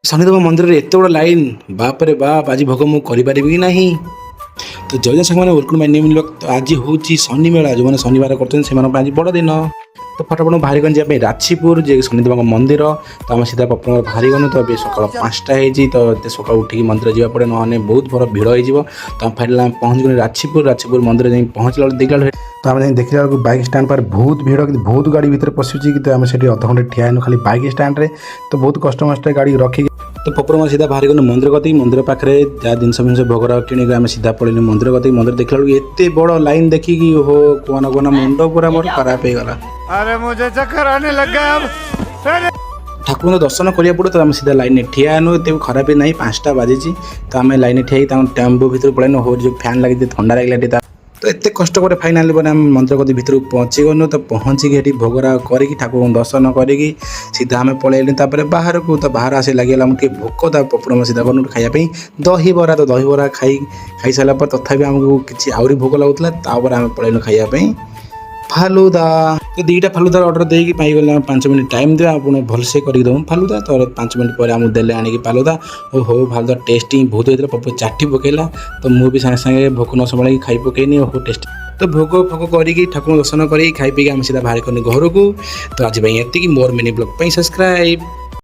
ଶନିଦେବ ମନ୍ଦିରରେ ଏତେ ବଡ଼ ଲାଇନ୍, ବାପରେ ବାପ, ଆଜି ଭୋଗ ମୁଁ କରିପାରିବି କି ନାହିଁ। ତ ଜୟ ସାଙ୍ଗମାନେ ୱେଲକମ୍ ମାଇ ନ୍ୟୁ ବ୍ଲଗ୍। ତ ଆଜି ହେଉଛି ଶନି ମେଳା, ଯେଉଁମାନେ ଶନିବାର କରୁଛନ୍ତି ସେମାନଙ୍କ ପାଇଁ ଆଜି ବଡ଼ ଦିନ। ତ ଫଟାଫଟ ବାହାରିଗଲୁ ଯିବା ପାଇଁ ରାଛିପୁର, ଯେ ଶନିଦେବଙ୍କ ମନ୍ଦିର। ତ ଆମେ ସିଧା ପ୍ରଥମେ ବାହାରିଗଲୁ। ତ ଏବେ ସକାଳ 5ଟା ହେଇଛି, ତ ଏତେ ସକାଳୁ ଉଠିକି ମନ୍ଦିର ଯିବା ପଡ଼େ, ନହେଲେ ବହୁତ ବଡ଼ ଭିଡ଼ ହେଇଯିବ। ତ ଆମେ ଫାଇନାଲି ଆମେ ପହଞ୍ଚିଗଲୁ ରାଛିପୁର ମନ୍ଦିର ଯାଇ ପହଞ୍ଚିଲା ବେଳକୁ ଦେଖିଲା ବେଳକୁ, ତ ଆମେ ଯାଇ ଦେଖିଲା ବେଳକୁ ବାଇକ୍ ଷ୍ଟାଣ୍ଡ ପାଖରେ ବହୁତ ଭିଡ଼, କିନ୍ତୁ ବହୁତ ଗାଡ଼ି ଭିତରେ ପଶୁଛି। କିନ୍ତୁ ଆମେ ସେଠି ଅଧଘଣ୍ଟେ ଠିଆ ହେନୁ ଖାଲି ବାଇକ୍ ଷ୍ଟାଣ୍ଡରେ। ତ ବହୁତ କଷ୍ଟମଷ୍ଟେ ଗାଡ଼ି ରଖିକି ତ ପପର ଆମେ ସିଧା ବାହାରିଗଲୁ ମନ୍ଦିର କତିକି। ମନ୍ଦିର ପାଖରେ ଯାହା ଜିନିଷ ଭୋଗରାଗ କିଣିକି ଆମେ ସିଧା ପଳେଇଲୁ ମନ୍ଦିର କତିକି। ମନ୍ଦିର ଦେଖିଲା ବେଳକୁ ଏତେ ବଡ଼ ଲାଇନ୍ ଦେଖିକି ଓହୋ କୁହନା କୁହନା, ମୁଣ୍ଡ ପୁରା ମୋର ଖରାପ ହେଇଗଲା। ଠାକୁରଙ୍କ ଦର୍ଶନ କରିବାକୁ ପଡ଼େ, ତ ଆମେ ସିଧା ଲାଇନ୍ରେ ଠିଆ ହେନୁ। ଏତେ ଖରାପ ନାହିଁ, 5ଟା ବାଜିଛି। ତ ଆମେ ଲାଇନ୍ରେ ଠିଆ ହେଇକି ତାଙ୍କ ଟେମ୍ପୁ ଭିତରୁ ପଳେଇନୁ। ହଉ ଯେଉଁ ଫ୍ୟାନ୍ ଲାଗିଛି ଥଣ୍ଡା ଲାଗିଲା ଟିକେ, ତ ଏତେ କଷ୍ଟ করে ଫାଇନାଲି ପରେ ଆମେ ମନ୍ଦିର କତି ଭିତରକୁ ପହଞ୍ଚିଗଲୁ। ତ ପହଞ୍ଚିକି ଏଠି ଭୋଗରାଗ କରିକି ଠାକୁରଙ୍କୁ ଦର୍ଶନ କରିକି ସିଧା ଆମେ ପଳେଇଲୁ ତାପରେ ବାହାରକୁ। ତ ବାହାର ଆସି ଲାଗିଗଲା ଆମକୁ ଟିକେ ଭୋକ। ତା ପପର ସିଧା ଗଲୁ ଖାଇବା ପାଇଁ ଦହିବରା। ତ ଦହିବରା ଖାଇସାରିଲା ପରେ ତଥାପି ଆମକୁ କିଛି ଆହୁରି ଭୋକ ଲାଗୁଥିଲା। ତାପରେ ଆମେ ପଳେଇଲୁ ଖାଇବା ପାଇଁ ଫାଲୁଦା। ତ 2ଟା ଫାଲୁଦା ଅର୍ଡ଼ର ଦେଇକି ପାଇଗଲେ। ଆମେ 5 ମିନିଟ୍ ଟାଇମ୍ ଦେବା, ଆପଣ ଭଲସେ କରିକି ଦେବୁ ଫାଲୁଦା। ତ 5 ମିନିଟ୍ ପରେ ଆମକୁ ଦେଲେ ଆଣିକି ଫାଲୁଦା। ହଉ ଫାଲୁଦା ଟେଷ୍ଟି ବହୁତ ହେଇଥିଲା। ପପୁ ଚାଟି ପକେଇଲା, ତ ମୁଁ ବି ସାଙ୍ଗେ ସାଙ୍ଗେ ଭୋକ ନ ସମ୍ଭାଳିକି ଖାଇ ପକେଇନି। ହଉ ଟେଷ୍ଟି। ତ ଭୋଗ କରିକି ଠାକୁରଙ୍କୁ ଦର୍ଶନ କରିକି ଖାଇ ପିଇକି ଆମେ ସିଧା ବାହାରି କଲୁ ଘରକୁ। ତ ଆଜି ପାଇଁ ଏତିକି। ମୋର ମିନି ବ୍ଲଗ୍ ପାଇଁ ସବସ୍କ୍ରାଇବ୍।